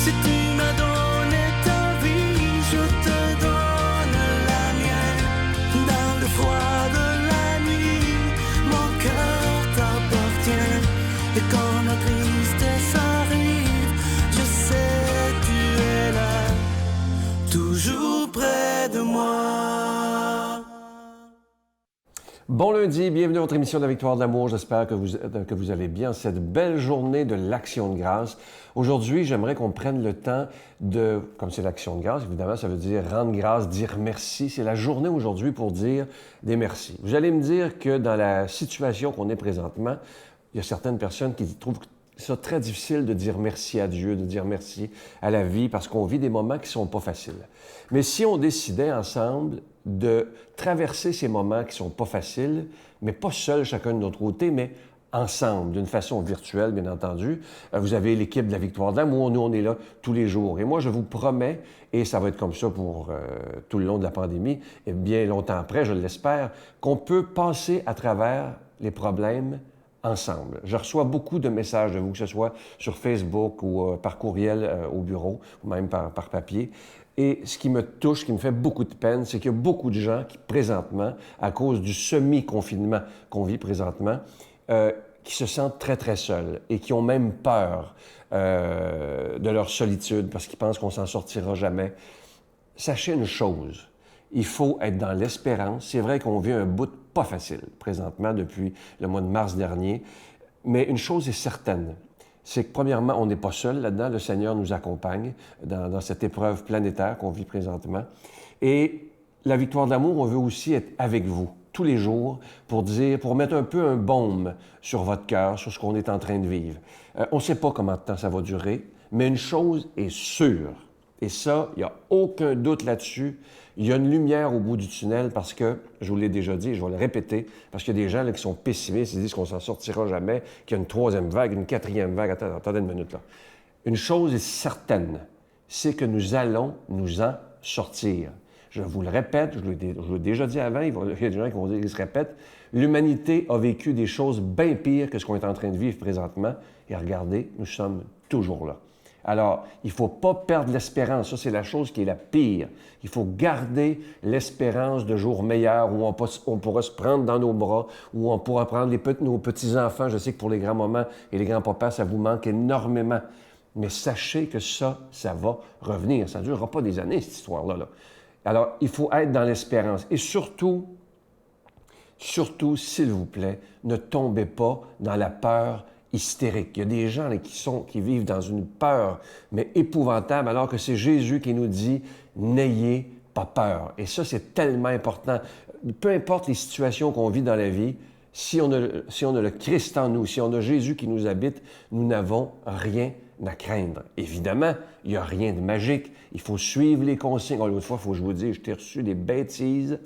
Si tu m'as donné ta vie, je te donne la mienne. Dans le froid de la nuit, mon cœur t'appartient. Et quand la tristesse arrive, je sais tu es là, toujours près de moi. Bon lundi, bienvenue à votre émission de la Victoire de l'amour. J'espère que vous allez bien cette belle journée de l'Action de grâce. Aujourd'hui, j'aimerais qu'on prenne le temps de, comme c'est l'Action de grâce, évidemment, ça veut dire rendre grâce, dire merci. C'est la journée aujourd'hui pour dire des merci. Vous allez me dire que dans la situation qu'on est présentement, il y a certaines personnes qui trouvent ça très difficile de dire merci à Dieu, de dire merci à la vie, parce qu'on vit des moments qui ne sont pas faciles. Mais si on décidait ensemble de traverser ces moments qui ne sont pas faciles, mais pas seuls chacun de notre côté, mais ensemble, d'une façon virtuelle, bien entendu. Vous avez l'équipe de la Victoire de l'amour, nous, on est là tous les jours. Et moi, je vous promets, et ça va être comme ça pour tout le long de la pandémie, et bien longtemps après, je l'espère, qu'on peut passer à travers les problèmes ensemble. Je reçois beaucoup de messages de vous, que ce soit sur Facebook ou par courriel au bureau, ou même par papier. Et ce qui me touche, qui me fait beaucoup de peine, c'est qu'il y a beaucoup de gens qui, présentement, à cause du semi-confinement qu'on vit présentement, qui se sentent très, très seuls et qui ont même peur de leur solitude parce qu'ils pensent qu'on s'en sortira jamais. Sachez une chose, il faut être dans l'espérance. C'est vrai qu'on vit un bout pas facile présentement depuis le mois de mars dernier, mais une chose est certaine, c'est que premièrement, on n'est pas seul là-dedans. Le Seigneur nous accompagne dans cette épreuve planétaire qu'on vit présentement. Et la Victoire de l'amour, on veut aussi être avec vous tous les jours pour mettre un peu un baume sur votre cœur, sur ce qu'on est en train de vivre. On ne sait pas combien de temps ça va durer, mais une chose est sûre, et ça, il n'y a aucun doute là-dessus, il y a une lumière au bout du tunnel parce que, je vous l'ai déjà dit, je vais le répéter, parce qu'il y a des gens là, qui sont pessimistes, ils disent qu'on s'en sortira jamais, qu'il y a une troisième vague, une quatrième vague. Attendez une minute là. Une chose est certaine, c'est que nous allons nous en sortir. Je vous le répète, je l'ai déjà dit avant, il y a des gens qui vont dire qu'ils se répètent, l'humanité a vécu des choses bien pires que ce qu'on est en train de vivre présentement, et regardez, nous sommes toujours là. Alors, il ne faut pas perdre l'espérance. Ça, c'est la chose qui est la pire. Il faut garder l'espérance de jours meilleurs où on pourra se prendre dans nos bras, où on pourra prendre nos petits-enfants. Je sais que pour les grands-mamans et les grands-papas, ça vous manque énormément. Mais sachez que ça va revenir. Ça ne durera pas des années, cette histoire-là. Là. Alors, il faut être dans l'espérance. Et surtout, s'il vous plaît, ne tombez pas dans la peur hystérique. Il y a des gens là, qui vivent dans une peur, mais épouvantable, alors que c'est Jésus qui nous dit « N'ayez pas peur ». Et ça, c'est tellement important. Peu importe les situations qu'on vit dans la vie, si on a le Christ en nous, si on a Jésus qui nous habite, nous n'avons rien à craindre. Évidemment, il n'y a rien de magique. Il faut suivre les consignes. L'autre fois, il faut que je vous dise, je t'ai reçu des bêtises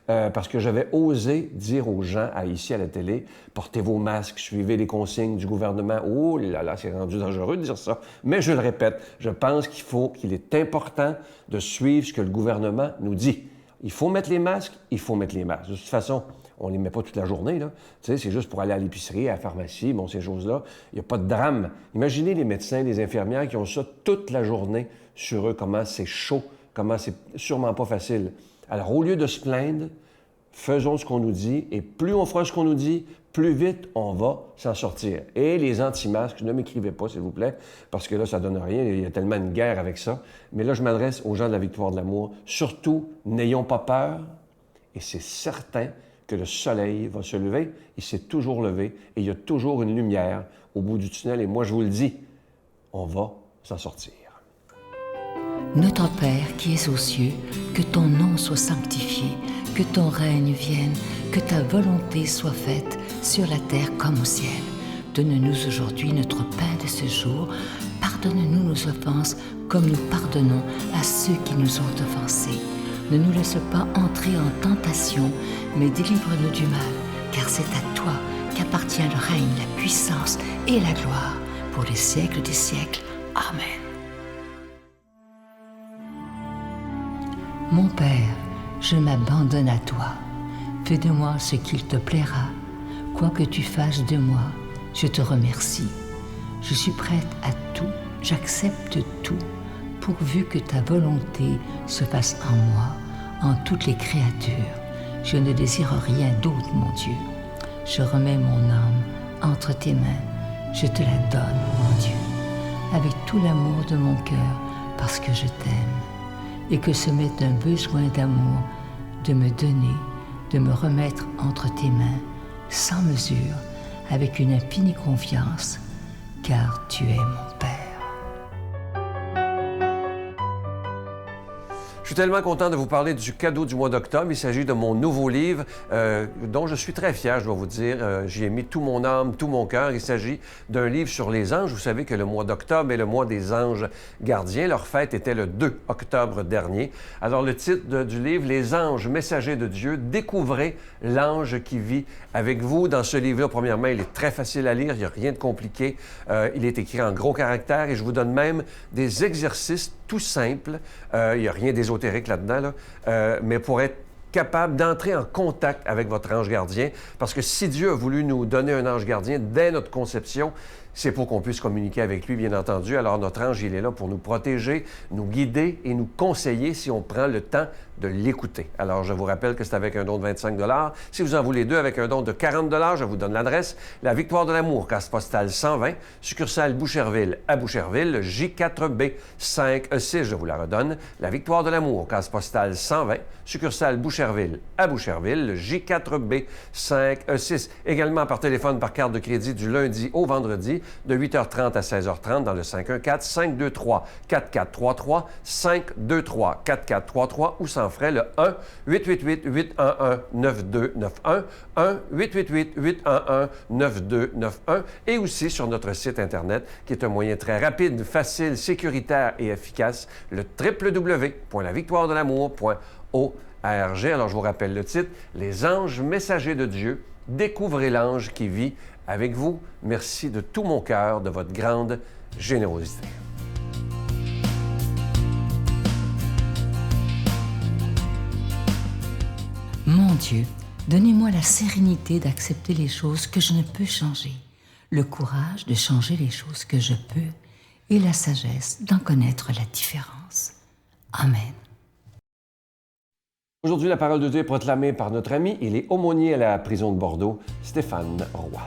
parce que j'avais osé dire aux gens ici à la télé, portez vos masques, suivez les consignes du gouvernement. Oh là là, c'est rendu dangereux de dire ça. Mais je le répète, je pense qu'il est important de suivre ce que le gouvernement nous dit. Il faut mettre les masques, il faut mettre les masques. De toute façon, on ne les met pas toute la journée, là. Tu sais, c'est juste pour aller à l'épicerie, à la pharmacie, bon, ces choses-là. Il n'y a pas de drame. Imaginez les médecins, les infirmières qui ont ça toute la journée sur eux, comment c'est chaud, comment c'est sûrement pas facile. Alors, au lieu de se plaindre, faisons ce qu'on nous dit, et plus on fera ce qu'on nous dit, plus vite on va s'en sortir. Et les anti-masques, ne m'écrivez pas, s'il vous plaît, parce que là, ça donne rien, il y a tellement une guerre avec ça. Mais là, je m'adresse aux gens de la Victoire de l'amour. Surtout, n'ayons pas peur, et c'est certain que le soleil va se lever, il s'est toujours levé, et il y a toujours une lumière au bout du tunnel, et moi, je vous le dis, on va s'en sortir. Notre Père qui es aux cieux, que ton nom soit sanctifié, que ton règne vienne, que ta volonté soit faite sur la terre comme au ciel. Donne-nous aujourd'hui notre pain de ce jour. Pardonne-nous nos offenses comme nous pardonnons à ceux qui nous ont offensés. Ne nous laisse pas entrer en tentation, mais délivre-nous du mal, car c'est à toi qu'appartient le règne, la puissance et la gloire pour les siècles des siècles. Amen. Mon Père, je m'abandonne à toi. Fais de moi ce qu'il te plaira. Quoi que tu fasses de moi, je te remercie. Je suis prête à tout J'accepte tout, pourvu que ta volonté se fasse en moi, en toutes les créatures. Je ne désire rien d'autre, mon Dieu. Je remets mon âme entre tes mains. Je te la donne, mon Dieu, avec tout l'amour de mon cœur, parce que je t'aime, et que ce m'est un besoin d'amour de me donner, de me remettre entre tes mains, sans mesure, avec une infinie confiance, car tu es mon Père. Je suis tellement content de vous parler du cadeau du mois d'octobre. Il s'agit de mon nouveau livre dont je suis très fier, je dois vous dire. J'y ai mis tout mon âme, tout mon cœur. Il s'agit d'un livre sur les anges. Vous savez que le mois d'octobre est le mois des anges gardiens. Leur fête était le 2 octobre dernier. Alors, le titre du livre, « Les anges messagers de Dieu, découvrez l'ange qui vit avec vous ». Dans ce livre-là, premièrement, il est très facile à lire. Il n'y a rien de compliqué. Il est écrit en gros caractères et je vous donne même des exercices tout simples. Il n'y a rien d'ésotérique là-dedans, mais pour être capable d'entrer en contact avec votre ange gardien, parce que si Dieu a voulu nous donner un ange gardien dès notre conception, c'est pour qu'on puisse communiquer avec lui, bien entendu. Alors, notre ange, il est là pour nous protéger, nous guider et nous conseiller si on prend le temps de l'écouter. Alors, je vous rappelle que c'est avec un don de 25 $. Si vous en voulez deux avec un don de 40 $, je vous donne l'adresse. La Victoire de l'Amour, case postale 120, succursale Boucherville à Boucherville, J4B 5E6, je vous la redonne. La Victoire de l'Amour, case postale 120, succursale Boucherville à Boucherville, J4B 5E6. Également par téléphone, par carte de crédit du lundi au vendredi, de 8h30 à 16h30 dans le 514-523-4433, 523-4433 ou sans frais le 1-888-811-9291, 1-888-811-9291 et aussi sur notre site Internet qui est un moyen très rapide, facile, sécuritaire et efficace, le www.lavictoiredelamour.org. Alors, je vous rappelle le titre, « Les anges messagers de Dieu, découvrez l'ange qui vit avec vous ». Merci de tout mon cœur de votre grande générosité. Mon Dieu, donnez-moi la sérénité d'accepter les choses que je ne peux changer, le courage de changer les choses que je peux et la sagesse d'en connaître la différence. Amen. Aujourd'hui, la parole de Dieu est proclamée par notre ami, il est aumônier à la prison de Bordeaux, Stéphane Roy.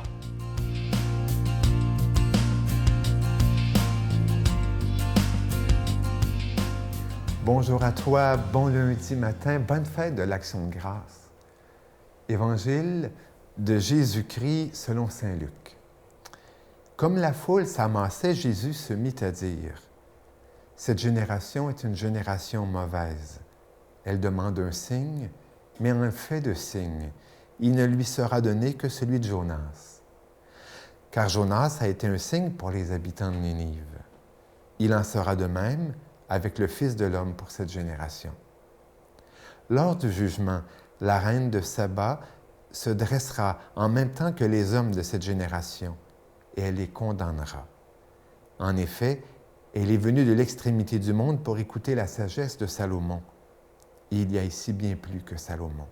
Bonjour à toi, bon lundi matin, bonne fête de l'Action de grâce. Évangile de Jésus-Christ selon saint Luc. Comme la foule s'amassait, Jésus se mit à dire « Cette génération est une génération mauvaise. Elle demande un signe, mais en fait de signe, il ne lui sera donné que celui de Jonas. Car Jonas a été un signe pour les habitants de Ninive. Il en sera de même avec le Fils de l'homme pour cette génération. Lors du jugement, la reine de Saba se dressera en même temps que les hommes de cette génération, et elle les condamnera. En effet, elle est venue de l'extrémité du monde pour écouter la sagesse de Salomon. Et il y a ici bien plus que Salomon.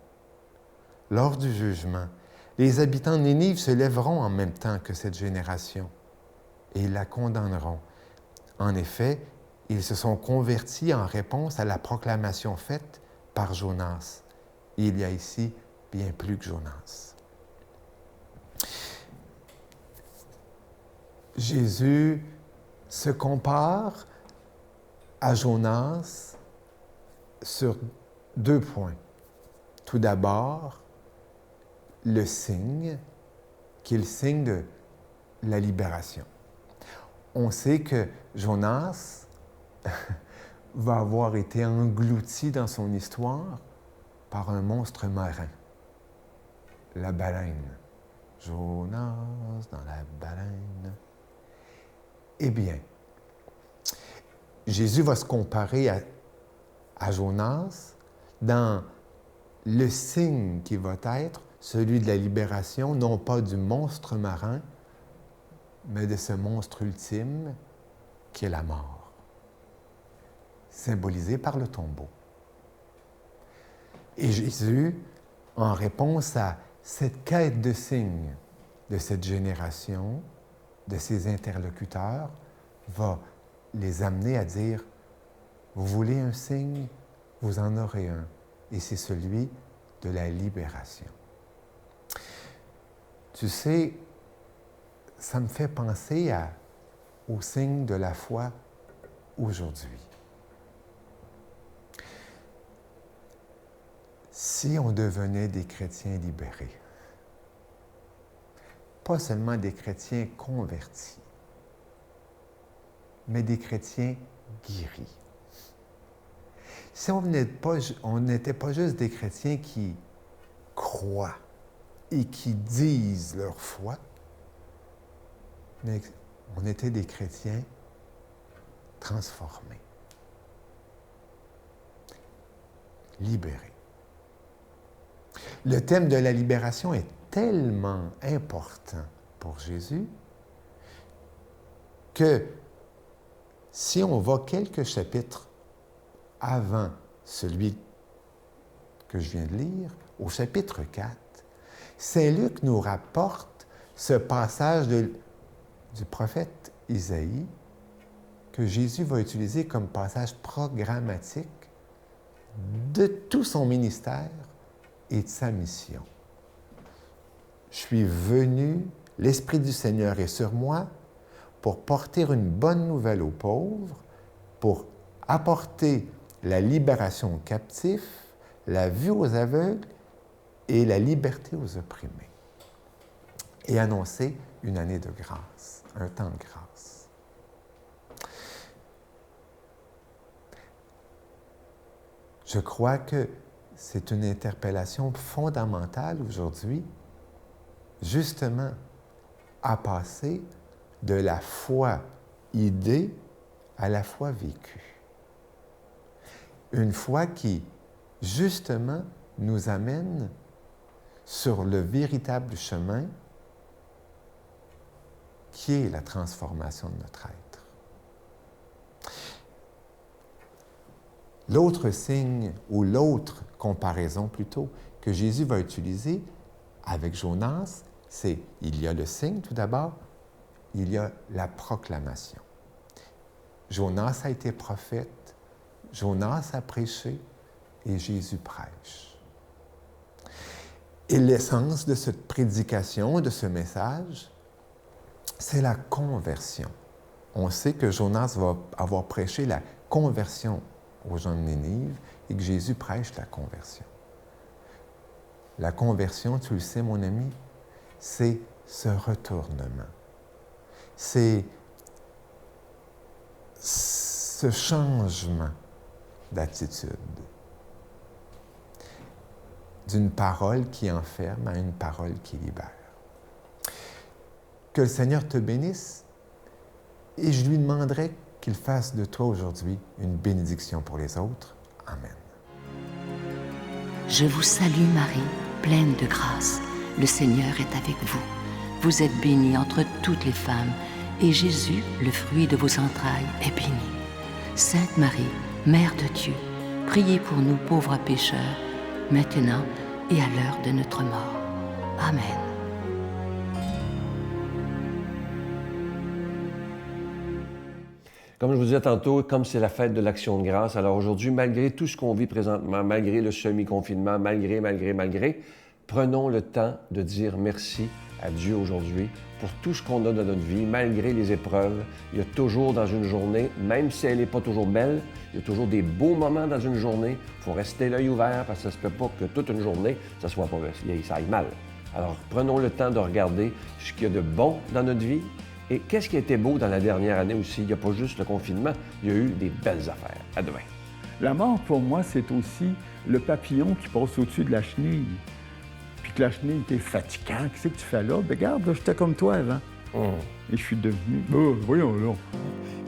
Lors du jugement, les habitants de Ninive se lèveront en même temps que cette génération, et ils la condamneront. En effet, ils se sont convertis en réponse à la proclamation faite par Jonas. Et il y a ici bien plus que Jonas. Jésus se compare à Jonas sur 2 points. Tout d'abord, le signe, qui est le signe de la libération. On sait que Jonas va avoir été englouti dans son histoire par un monstre marin, la baleine. Jonas dans la baleine. Eh bien, Jésus va se comparer à Jonas dans le signe qui va être celui de la libération, non pas du monstre marin, mais de ce monstre ultime qui est la mort, symbolisé par le tombeau. Et Jésus, en réponse à cette quête de signes de cette génération, de ses interlocuteurs, va les amener à dire, vous voulez un signe, vous en aurez un. Et c'est celui de la libération. Tu sais, ça me fait penser au signe de la foi aujourd'hui. Si on devenait des chrétiens libérés, pas seulement des chrétiens convertis, mais des chrétiens guéris. Si on n'était pas juste des chrétiens qui croient et qui disent leur foi, mais on était des chrétiens transformés, libérés. Le thème de la libération est tellement important pour Jésus que si on va quelques chapitres avant celui que je viens de lire, au chapitre 4, Saint Luc nous rapporte ce passage du prophète Isaïe que Jésus va utiliser comme passage programmatique de tout son ministère et de sa mission. Je suis venu, l'Esprit du Seigneur est sur moi pour porter une bonne nouvelle aux pauvres, pour apporter la libération aux captifs, la vue aux aveugles et la liberté aux opprimés. Et annoncer une année de grâce, un temps de grâce. Je crois que c'est une interpellation fondamentale aujourd'hui, justement, à passer de la foi idée à la foi vécue. Une foi qui, justement, nous amène sur le véritable chemin qui est la transformation de notre être. L'autre signe, ou l'autre comparaison plutôt, que Jésus va utiliser avec Jonas, c'est, il y a le signe tout d'abord, il y a la proclamation. Jonas a été prophète, Jonas a prêché et Jésus prêche. Et l'essence de cette prédication, de ce message, c'est la conversion. On sait que Jonas va avoir prêché la conversion aux gens de Nénive et que Jésus prêche la conversion. La conversion, tu le sais, mon ami, c'est ce retournement. C'est ce changement d'attitude. D'une parole qui enferme à une parole qui libère. Que le Seigneur te bénisse et je lui demanderai qu'il fasse de toi aujourd'hui une bénédiction pour les autres. Amen. Je vous salue Marie, pleine de grâce. Le Seigneur est avec vous. Vous êtes bénie entre toutes les femmes, et Jésus, le fruit de vos entrailles, est béni. Sainte Marie, Mère de Dieu, priez pour nous pauvres pécheurs, maintenant et à l'heure de notre mort. Amen. Comme je vous disais tantôt, comme c'est la fête de l'Action de grâce, alors aujourd'hui, malgré tout ce qu'on vit présentement, malgré le semi-confinement, malgré, prenons le temps de dire merci à Dieu aujourd'hui pour tout ce qu'on a dans notre vie, malgré les épreuves. Il y a toujours dans une journée, même si elle n'est pas toujours belle, il y a toujours des beaux moments dans une journée. Il faut rester l'œil ouvert parce que ça ne se peut pas que toute une journée, ça aille mal. Alors, prenons le temps de regarder ce qu'il y a de bon dans notre vie. Et qu'est-ce qui a été beau dans la dernière année aussi? Il n'y a pas juste le confinement, il y a eu des belles affaires. À demain. La mort, pour moi, c'est aussi le papillon qui passe au-dessus de la chenille. Puis que la chenille était fatigante. Qu'est-ce que tu fais là? Ben, regarde, j'étais comme toi avant. Et je suis devenu... voyons là.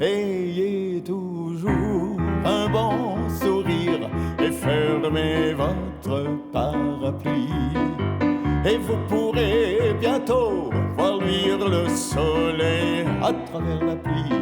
Ayez toujours un bon sourire et fermez votre parapluie. Et vous pourrez bientôt voir luire le soleil à travers la pluie.